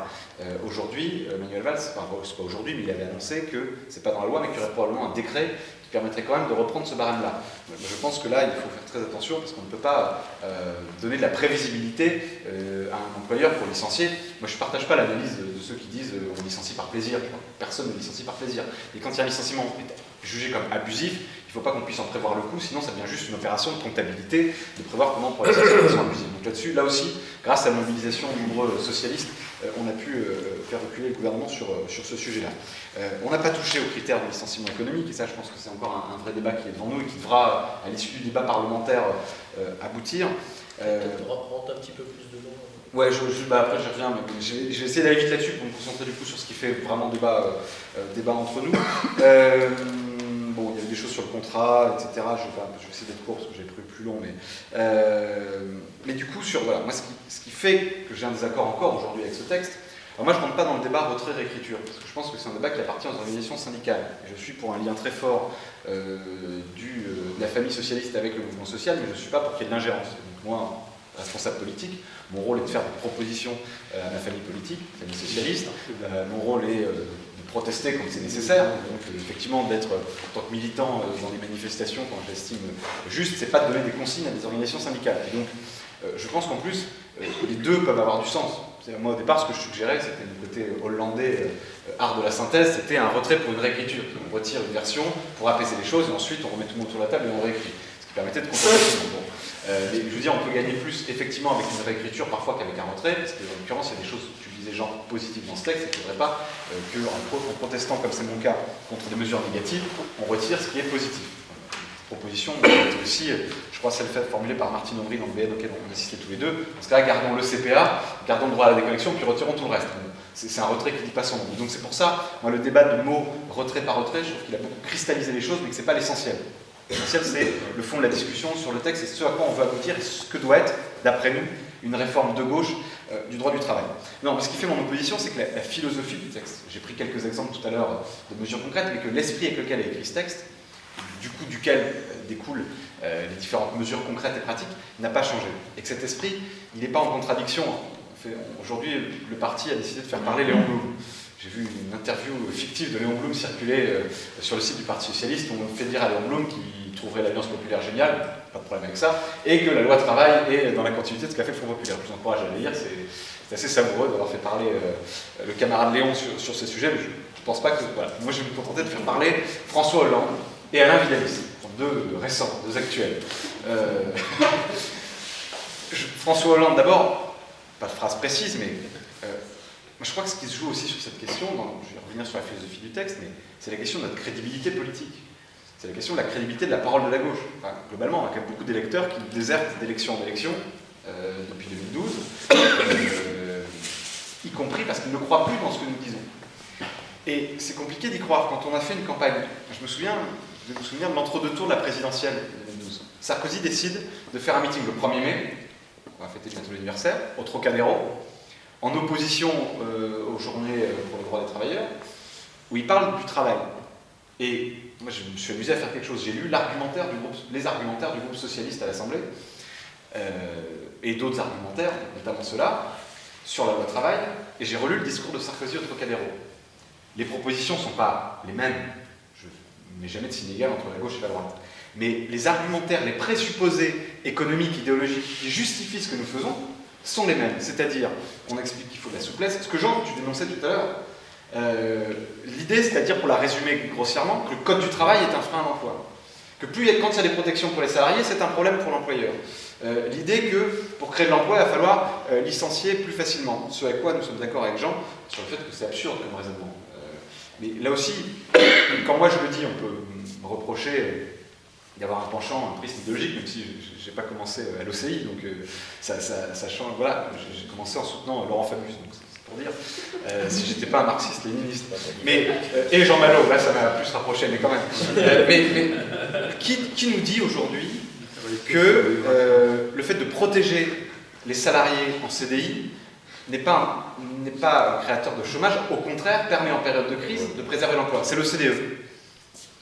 Aujourd'hui, Manuel Valls, c'est pas aujourd'hui, mais il avait annoncé que c'est pas dans la loi, mais qu'il y aurait probablement un décret qui permettrait quand même de reprendre ce barème-là. Je pense que là, il faut faire très attention parce qu'on ne peut pas donner de la prévisibilité à un employeur pour licencier. Moi, je ne partage pas l'analyse de ceux qui disent on licencie par plaisir. Personne ne licencie par plaisir. Et quand il y a un licenciement jugé comme abusif, il ne faut pas qu'on puisse en prévoir le coût, sinon ça devient juste une opération de comptabilité, de prévoir comment on pourrait licencier de façon abusive. Donc là-dessus, là aussi, grâce à la mobilisation de nombreux socialistes, on a pu faire reculer le gouvernement sur ce sujet-là. On n'a pas touché aux critères de licenciement économique, et ça je pense que c'est encore un vrai débat qui est devant nous et qui devra, à l'issue du débat parlementaire, aboutir. Peut-être reprendre un petit peu plus de temps. Ouais, après j'y reviens, mais je vais essayer d'aller vite là-dessus pour me concentrer du coup sur ce qui fait vraiment débat entre nous. Bon, il y a des choses sur le contrat, etc. Je vais essayer d'être court parce que j'ai pris plus long, mais du coup, voilà, moi ce qui fait que j'ai un désaccord encore aujourd'hui avec ce texte, alors moi je ne rentre pas dans le débat retrait-réécriture, parce que je pense que c'est un débat qui appartient aux organisations syndicales. Je suis pour un lien très fort de la famille socialiste avec le mouvement social, mais je ne suis pas pour qu'il y ait de l'ingérence. Donc moi, responsable politique, mon rôle est de faire des propositions à ma famille politique, famille socialiste. Mon rôle est de protester quand c'est nécessaire, donc effectivement d'être en tant que militant dans les manifestations quand j'estime juste, c'est pas de donner des consignes à des organisations syndicales. Et donc je pense qu'en plus les deux peuvent avoir du sens. Moi au départ ce que je suggérais, c'était du côté hollandais, art de la synthèse, c'était un retrait pour une réécriture. On retire une version pour apaiser les choses et ensuite on remet tout le monde sur la table et on réécrit. Ce qui permettait de contrôler tout le monde. Mais je veux dire, on peut gagner plus effectivement avec une réécriture parfois qu'avec un retrait, parce qu'en l'occurrence, il y a des choses, tu disais, genre positives dans ce texte, et qu'il ne faudrait pas qu'en protestant, comme c'est mon cas, contre des mesures négatives, on retire ce qui est positif. Cette proposition est aussi, je crois, celle formulée par Martine Aubry dans le BN auquel on assistait tous les deux. Dans ce cas-là, gardons le CPA, gardons le droit à la déconnexion, puis retirons tout le reste. C'est un retrait qui ne dit pas son nom. Donc c'est pour ça, moi, le débat de mots retrait par retrait, je trouve qu'il a beaucoup cristallisé les choses, mais que ce n'est pas l'essentiel. L'essentiel, c'est le fond de la discussion sur le texte et ce à quoi on veut aboutir et ce que doit être, d'après nous, une réforme de gauche du droit du travail. Non, mais ce qui fait mon opposition, c'est que la philosophie du texte, j'ai pris quelques exemples tout à l'heure de mesures concrètes, mais que l'esprit avec lequel est écrit ce texte, du coup duquel découlent les différentes mesures concrètes et pratiques, n'a pas changé. Et que cet esprit, il n'est pas en contradiction. Aujourd'hui, le parti a décidé de faire parler Léon Blum. J'ai vu une interview fictive de Léon Blum circuler sur le site du Parti Socialiste. On fait dire à Léon Blum qu'il trouverait l'Alliance Populaire géniale, pas de problème avec ça, et que la loi travail est dans la continuité de ce qu'a fait le Front Populaire. Je vous encourage à la lire, c'est assez savoureux d'avoir fait parler le camarade Léon sur ces sujets, mais je ne pense pas que... Voilà. Moi, je vais me contenter de faire parler François Hollande et Alain Vidalis, deux récents, deux actuels. François Hollande, d'abord, pas de phrase précise, mais je crois que ce qui se joue aussi sur cette question, je vais revenir sur la philosophie du texte, mais c'est la question de notre crédibilité politique. C'est la question de la crédibilité de la parole de la gauche. Enfin, globalement, on a quand même beaucoup d'électeurs qui désertent d'élection en élection depuis 2012, y compris parce qu'ils ne croient plus dans ce que nous disons. Et c'est compliqué d'y croire. Quand on a fait une campagne, je vais me souvenir de l'entre-deux tours de la présidentielle de 2012. Sarkozy décide de faire un meeting le 1er mai, on va fêter bientôt l'anniversaire, au Trocadéro, en opposition aux journées pour les droits des travailleurs, où il parle du travail. Et moi, je me suis amusé à faire quelque chose. J'ai lu les argumentaires du groupe socialiste à l'Assemblée, et d'autres argumentaires, notamment ceux-là, sur la loi travail, et j'ai relu le discours de Sarkozy au Trocadéro. Les propositions ne sont pas les mêmes, je ne mets jamais de signe égal entre la gauche et la droite, mais les argumentaires, les présupposés économiques, idéologiques qui justifient ce que nous faisons sont les mêmes. C'est-à-dire, on explique qu'il faut de la souplesse. Ce que Jean, tu dénonçais tout à l'heure, l'idée, c'est-à-dire, pour la résumer grossièrement, que le code du travail est un frein à l'emploi. Que quand il y a des protections pour les salariés, c'est un problème pour l'employeur. L'idée que, pour créer de l'emploi, il va falloir licencier plus facilement. Ce à quoi nous sommes d'accord avec Jean, sur le fait que c'est absurde comme raisonnement. Mais là aussi, quand moi je le dis, on peut me reprocher d'avoir un penchant, un prisme idéologique, même si je n'ai pas commencé à l'OCI, donc ça change. Voilà, j'ai commencé en soutenant Laurent Fabius, donc c'est pour dire, si j'étais pas un marxiste-léniniste. Mais, et Jean Malo, là ça m'a plus rapproché, mais quand même. Mais qui nous dit aujourd'hui que le fait de protéger les salariés en CDI n'est pas créateur de chômage, au contraire, permet en période de crise de préserver l'emploi. C'est l'OCDE,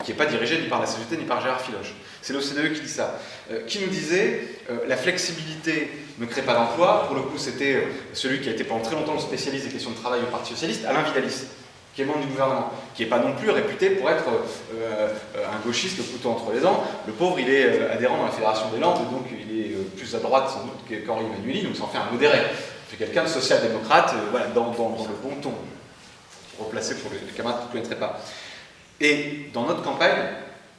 qui n'est pas dirigé ni par la CGT ni par Gérard Filoche. C'est l'OCDE qui dit ça. Qui nous disait la flexibilité ne crée pas d'emploi. Pour le coup, c'était celui qui a été pendant très longtemps le spécialiste des questions de travail au Parti Socialiste, Alain Vidalis, qui est membre du gouvernement, qui n'est pas non plus réputé pour être un gauchiste le couteau entre les dents. Le pauvre, il est adhérent dans la Fédération des Landes, donc il est plus à droite sans doute qu'Henri Emmanuelli, donc ça en fait un modéré. C'est quelqu'un de social-démocrate, voilà, dans le bon ton, replacé pour les camarades qui ne connaîtraient pas. Et dans notre campagne,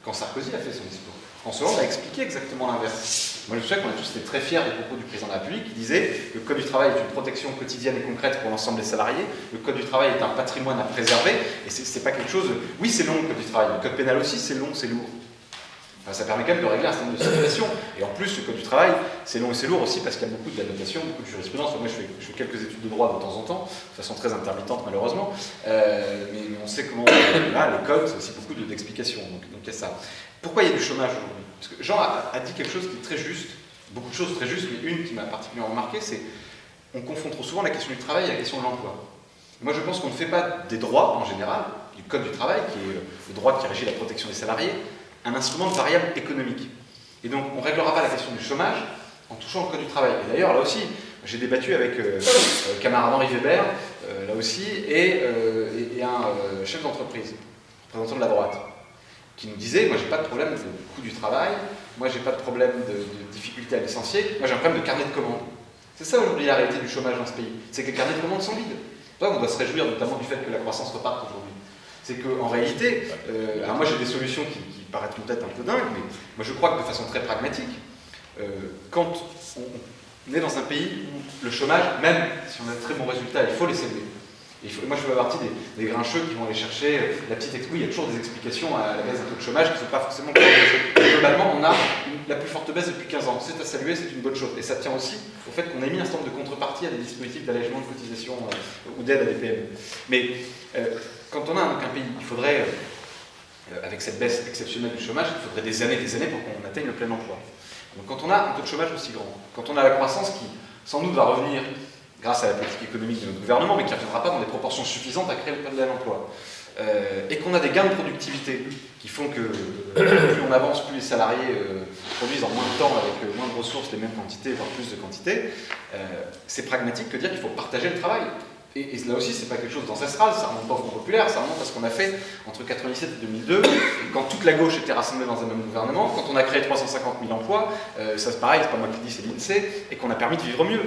quand Sarkozy a fait son discours, François Hollande a expliqué exactement l'inverse. Moi je me souviens qu'on a tous été très fiers des propos du président de la République qui disait que le Code du travail est une protection quotidienne et concrète pour l'ensemble des salariés, le Code du travail est un patrimoine à préserver, et c'est pas quelque chose... Oui, c'est long le Code du travail, le Code pénal aussi, c'est long, c'est lourd. Enfin, ça permet quand même de régler un certain nombre de situations. Et en plus, le Code du travail, c'est long et c'est lourd aussi parce qu'il y a beaucoup d'annotations, beaucoup de jurisprudence. Moi, je fais quelques études de droit de temps en temps, de façon très intermittente malheureusement, mais on sait comment... Là, les codes, c'est aussi beaucoup d'explications, donc il y a ça. Pourquoi il y a du chômage aujourd'hui? Parce que Jean a dit quelque chose qui est très juste, beaucoup de choses très justes, mais une qui m'a particulièrement remarqué, c'est qu'on confond trop souvent la question du travail et la question de l'emploi. Moi, je pense qu'on ne fait pas des droits, en général, du Code du travail, qui est le droit qui régit la protection des salariés, un instrument de variable économique. Et donc, on ne réglera pas la question du chômage en touchant au Code du travail. Et d'ailleurs, là aussi, j'ai débattu avec le camarade Henri Weber, là aussi, et un chef d'entreprise, représentant de la droite, qui nous disait, moi, j'ai pas de problème de coût du travail, moi, j'ai pas de problème de difficulté à licencier, moi, j'ai un problème de carnet de commandes. C'est ça, aujourd'hui, la réalité du chômage dans ce pays. C'est que les carnets de commandes sont vides. Donc, on doit se réjouir notamment du fait que la croissance reparte aujourd'hui. C'est qu'en réalité, alors moi j'ai des solutions qui paraîtront peut-être un peu dingues, mais moi je crois que de façon très pragmatique, quand on est dans un pays où le chômage, même si on a de très bons résultats, il faut les élever. Moi je fais partie des grincheux qui vont aller chercher la petite explication. Il y a toujours des explications à la baisse d'un taux de chômage qui ne sont pas forcément correctes. Globalement, on a la plus forte baisse depuis 15 ans. C'est à saluer, c'est une bonne chose. Et ça tient aussi au fait qu'on ait mis un certain nombre de contreparties à des dispositifs d'allègement de cotisation ou d'aide à des PME. Mais quand on a donc un pays, il faudrait, avec cette baisse exceptionnelle du chômage, il faudrait des années pour qu'on atteigne le plein emploi. Donc quand on a un taux de chômage aussi grand, quand on a la croissance qui, sans doute, va revenir grâce à la politique économique de notre gouvernement, mais qui ne reviendra pas dans des proportions suffisantes à créer le plein d'emploi. Et qu'on a des gains de productivité qui font que plus on avance, plus les salariés produisent en moins de temps avec moins de ressources, les mêmes quantités, voire plus de quantité, c'est pragmatique que dire qu'il faut partager le travail. Et là aussi, c'est pas quelque chose d'ancestral, ça remonte pas au Front populaire, ça remonte à ce qu'on a fait entre 1997 et 2002, quand toute la gauche était rassemblée dans un même gouvernement, quand on a créé 350 000 emplois, ça c'est pareil, c'est pas moi qui le dis, c'est l'INSEE, et qu'on a permis de vivre mieux.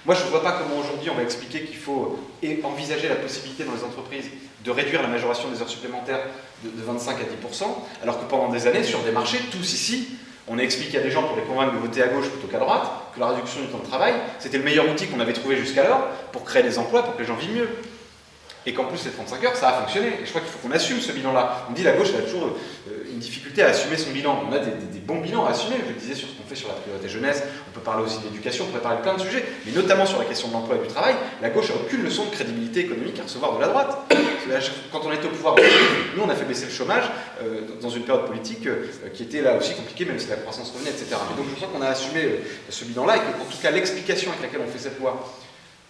Moi, je ne vois pas comment aujourd'hui on va expliquer qu'il faut envisager la possibilité dans les entreprises de réduire la majoration des heures supplémentaires de 25 à 10%, alors que pendant des années, sur des marchés, tous ici, on a expliqué à des gens pour les convaincre de voter à gauche plutôt qu'à droite, que la réduction du temps de travail, c'était le meilleur outil qu'on avait trouvé jusqu'alors pour créer des emplois, pour que les gens vivent mieux. Et qu'en plus, les 35 heures, ça a fonctionné. Et je crois qu'il faut qu'on assume ce bilan-là. On dit la gauche, elle a toujours une difficulté à assumer son bilan. On a des bons bilans à assumer. Je le disais sur ce qu'on fait sur la priorité jeunesse, on peut parler aussi d'éducation, on pourrait parler de plein de sujets, mais notamment sur la question de l'emploi et du travail, la gauche n'a aucune leçon de crédibilité économique à recevoir de la droite. Quand on était au pouvoir, nous, on a fait baisser le chômage dans une période politique qui était là aussi compliquée, même si la croissance revenait, etc. Mais donc je crois qu'on a assumé ce bilan-là, et que, en tout cas, l'explication avec laquelle on fait cette loi,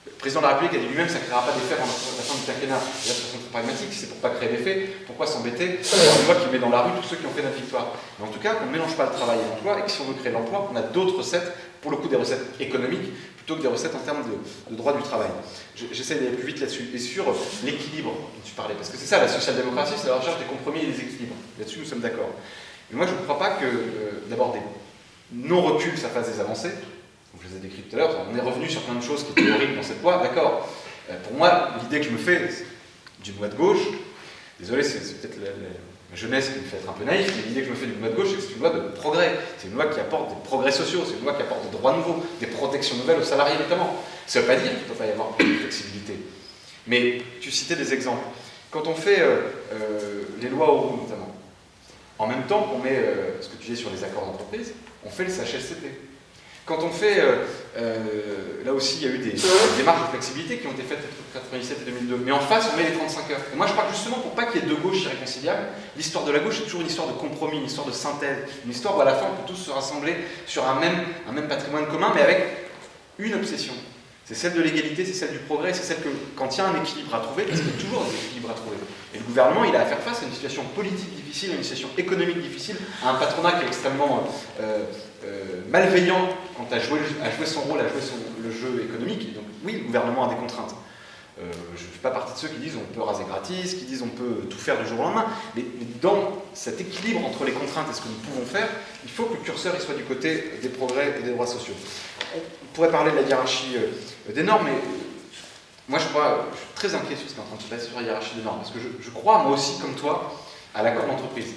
le président de la République a dit lui-même que ça ne créera pas d'effet avant la fin du quinquennat. Et là, de façon très pragmatique, c'est pour ne pas créer d'effet, pourquoi s'embêter sur une loi qui met dans la rue tous ceux qui ont fait notre victoire. Mais en tout cas, qu'on ne mélange pas le travail et l'emploi, et que si on veut créer l'emploi, on a d'autres recettes, pour le coup des recettes économiques, plutôt que des recettes en termes de droit du travail. J'essaie d'aller plus vite là-dessus. Et sur l'équilibre dont tu parlais, parce que c'est ça la social-démocratie, c'est la recherche des compromis et des équilibres. Là-dessus, nous sommes d'accord. Mais moi, je ne crois pas que, d'abord, des non-reculs, ça fasse des avancées. Je les ai décrites tout à l'heure, on est revenu sur plein de choses qui étaient horribles dans cette loi, d'accord. Pour moi, l'idée que je me fais d'une loi de gauche, désolé, c'est peut-être la jeunesse qui me fait être un peu naïf, mais l'idée que je me fais d'une loi de gauche, c'est que c'est une loi de progrès. C'est une loi qui apporte des progrès sociaux, c'est une loi qui apporte des droits nouveaux, des protections nouvelles aux salariés notamment. Ça ne veut pas dire qu'il ne peut pas y avoir plus de flexibilité. Mais tu citais des exemples. Quand on fait les lois au roux notamment, en même temps qu'on met ce que tu disais sur les accords d'entreprise, on fait le CHSCT. Quand on fait, là aussi il y a eu des démarches de flexibilité qui ont été faites entre 1997 et 2002, mais en face on met les 35 heures. Et moi je parle justement pour pas qu'il y ait deux gauches irréconciliables, l'histoire de la gauche est toujours une histoire de compromis, une histoire de synthèse, une histoire où à la fin on peut tous se rassembler sur un même patrimoine commun, mais avec une obsession. C'est celle de l'égalité, c'est celle du progrès, c'est celle que quand il y a un équilibre à trouver, parce qu'il y a toujours des équilibres à trouver. Et le gouvernement, il a à faire face à une situation politique difficile, à une situation économique difficile, à un patronat qui est extrêmement malveillant quant à jouer son rôle, à jouer le jeu économique. Et donc oui, le gouvernement a des contraintes. Je ne fais pas partie de ceux qui disent on peut raser gratis, qui disent on peut tout faire du jour au lendemain, mais dans cet équilibre entre les contraintes et ce que nous pouvons faire, il faut que le curseur il soit du côté des progrès et des droits sociaux. On pourrait parler de la hiérarchie des normes, mais moi je suis très inquiet sur ce qui est en train de se passer sur la hiérarchie des normes, parce que je crois moi aussi comme toi à l'accord d'entreprise.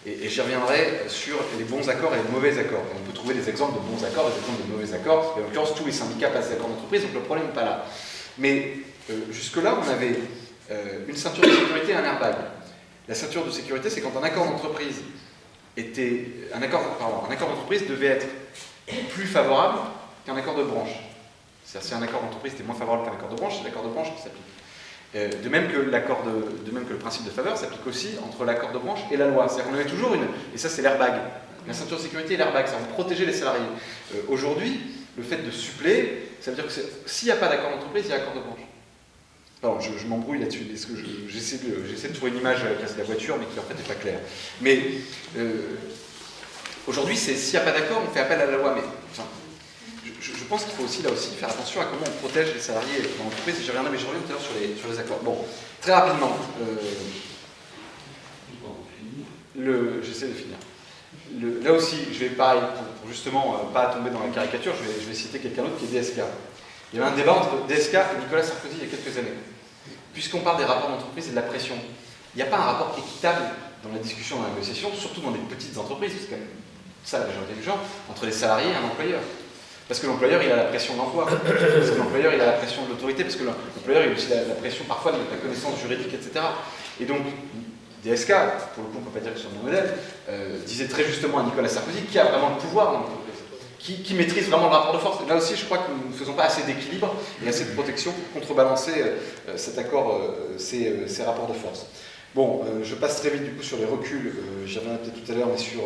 Et j'y reviendrai sur les bons accords et les mauvais accords. Et on peut trouver des exemples de bons accords, des exemples de mauvais accords, et en l'occurrence tous les syndicats passent des accords d'entreprise, donc le problème n'est pas là. Mais jusque-là, on avait une ceinture de sécurité et un airbag. La ceinture de sécurité, c'est quand un accord d'entreprise un accord d'entreprise devait être plus favorable qu'un accord de branche. C'est-à-dire si un accord d'entreprise était moins favorable qu'un accord de branche, c'est l'accord de branche qui s'applique. De même que le principe de faveur s'applique aussi entre l'accord de branche et la loi. C'est-à-dire qu'on avait toujours et ça c'est l'airbag. La ceinture de sécurité et l'airbag, ça va protéger les salariés. Aujourd'hui, le fait de suppléer, ça veut dire que s'il n'y a pas d'accord d'entreprise, il y a accord de branche. Alors, je m'embrouille là-dessus, parce que j'essaie de trouver une image avec la voiture, mais qui en fait n'est pas claire. Mais aujourd'hui, s'il n'y a pas d'accord, on fait appel à la loi. Mais enfin, je pense qu'il faut aussi, là aussi, faire attention à comment on protège les salariés dans l'entreprise. Et je reviens tout à l'heure sur les accords. Bon, très rapidement. J'essaie de finir. Là aussi, je vais pareil, pour justement pas tomber dans la caricature, je vais citer quelqu'un d'autre qui est DSK. Il y avait un débat entre DSK et Nicolas Sarkozy il y a quelques années. Puisqu'on parle des rapports d'entreprise et de la pression, il n'y a pas un rapport équitable dans la discussion, dans la négociation, surtout dans des petites entreprises, c'est quand même ça la majorité du genre, entre les salariés et un employeur. Parce que l'employeur, il a la pression de l'emploi, parce que l'employeur, il a la pression de l'autorité, parce que l'employeur, il a aussi la pression parfois de la connaissance juridique, etc. Et donc, DSK, pour le coup, on ne peut pas dire que c'est un modèle, disait très justement à Nicolas Sarkozy qui a vraiment le pouvoir dans l'entreprise. Qui maîtrise vraiment le rapport de force. Et là aussi, je crois que nous ne faisons pas assez d'équilibre et assez de protection pour contrebalancer cet accord, ces rapports de force. Bon, je passe très vite du coup sur les reculs, j'y reviendrai peut-être tout à l'heure, mais sur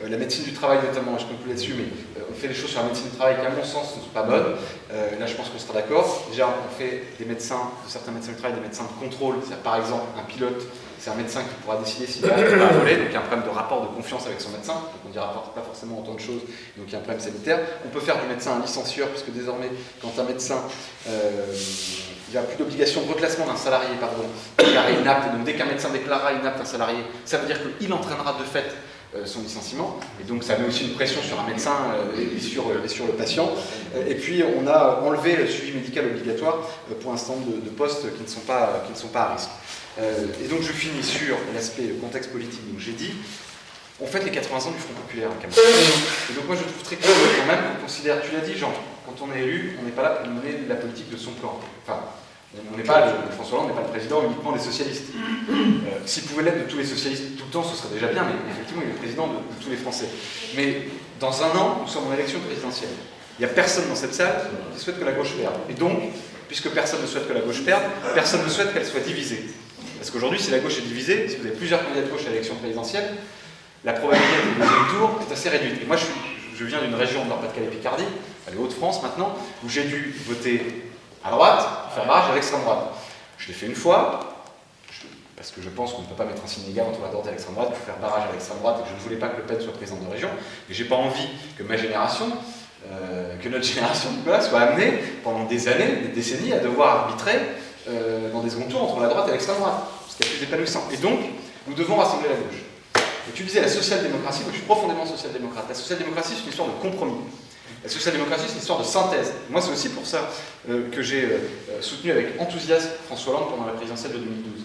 la médecine du travail notamment, je conclue là-dessus, mais on fait des choses sur la médecine du travail qui à mon sens ne sont pas bonnes. Là je pense qu'on sera d'accord. Déjà on fait des médecins, de certains médecins du travail, des médecins de contrôle, c'est-à-dire par exemple un pilote, c'est un médecin qui pourra décider s'il va voler, donc il y a un problème de rapport de confiance avec son médecin, donc on ne dira pas forcément autant de choses, donc il y a un problème sanitaire. On peut faire du médecin un licencieur, puisque désormais quand un médecin il n'y a plus d'obligation de reclassement d'un salarié, déclaré inapte. Donc dès qu'un médecin déclarera inapte un salarié, ça veut dire qu'il entraînera de fait son licenciement. Et donc ça met aussi une pression sur un médecin et sur le patient. Et puis on a enlevé le suivi médical obligatoire pour un certain nombre de postes qui ne sont pas à risque. Et donc je finis sur l'aspect contexte politique. Donc j'ai dit, on fête les 80 ans du Front Populaire à Cameroun. Et donc moi je trouve très curieux quand même qu'on considère, tu l'as dit Jean, quand on est élu, on n'est pas là pour mener la politique de son camp. Enfin, on n'est pas, François Hollande n'est pas le président uniquement des socialistes. S'il pouvait l'être de tous les socialistes tout le temps, ce serait déjà bien, mais effectivement il est le président de tous les Français. Mais dans un an, nous sommes en élection présidentielle. Il n'y a personne dans cette salle qui souhaite que la gauche perde. Et donc, puisque personne ne souhaite que la gauche perde, personne ne souhaite qu'elle soit divisée. Parce qu'aujourd'hui, si la gauche est divisée, si vous avez plusieurs candidats de gauche à l'élection présidentielle, la probabilité du deuxième tour est assez réduite. Et moi, je viens d'une région de Nord-Pas-de-Calais-Picardie, les Hauts-de-France maintenant, où j'ai dû voter à droite, faire barrage à l'extrême droite. Je l'ai fait une fois, parce que je pense qu'on ne peut pas mettre un signe égal entre la droite et l'extrême droite pour faire barrage à l'extrême droite, et que je ne voulais pas que Le Pen soit président de région, et j'ai pas envie que ma génération, que notre génération Nicolas, soit amenée pendant des années, des décennies, à devoir arbitrer dans des second tours entre la droite et l'extrême droite, ce qui est plus épanouissant. Et donc, nous devons rassembler la gauche. Et tu disais la social-démocratie, moi je suis profondément social-démocrate. La social-démocratie, c'est une histoire de compromis. La social-démocratie, c'est une histoire de synthèse. Moi, c'est aussi pour ça que j'ai soutenu avec enthousiasme François Hollande pendant la présidentielle de 2012.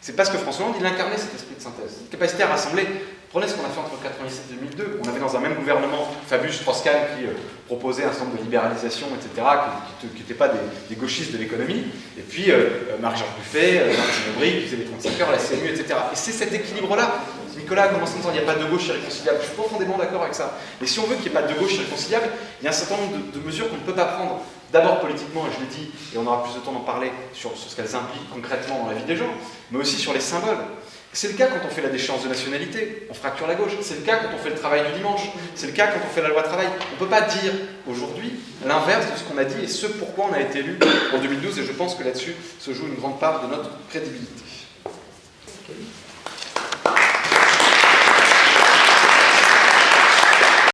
C'est parce que François Hollande, il incarnait cet esprit de synthèse, cette capacité à rassembler. Prenez ce qu'on a fait entre 1997 et 2002. On avait dans un même gouvernement Fabius Strauss-Kahn qui proposait un certain nombre de libéralisations, etc., qui n'étaient pas des gauchistes de l'économie. Et puis Marc-Georges Buffet, Martine Aubry, qui faisait les 35 heures, la CNU, etc. Et c'est cet équilibre-là. Nicolas a commencé en disant qu'il n'y a pas de gauche irréconciliable. Je suis profondément d'accord avec ça. Mais si on veut qu'il n'y ait pas de gauche irréconciliable, il y a un certain nombre de mesures qu'on ne peut pas prendre. D'abord politiquement, et je l'ai dit, et on aura plus de temps d'en parler sur ce qu'elles impliquent concrètement dans la vie des gens, mais aussi sur les symboles. C'est le cas quand on fait la déchéance de nationalité, on fracture la gauche. C'est le cas quand on fait le travail du dimanche. C'est le cas quand on fait la loi travail. On ne peut pas dire aujourd'hui l'inverse de ce qu'on a dit et ce pourquoi on a été élu en 2012. Et je pense que là-dessus se joue une grande part de notre crédibilité.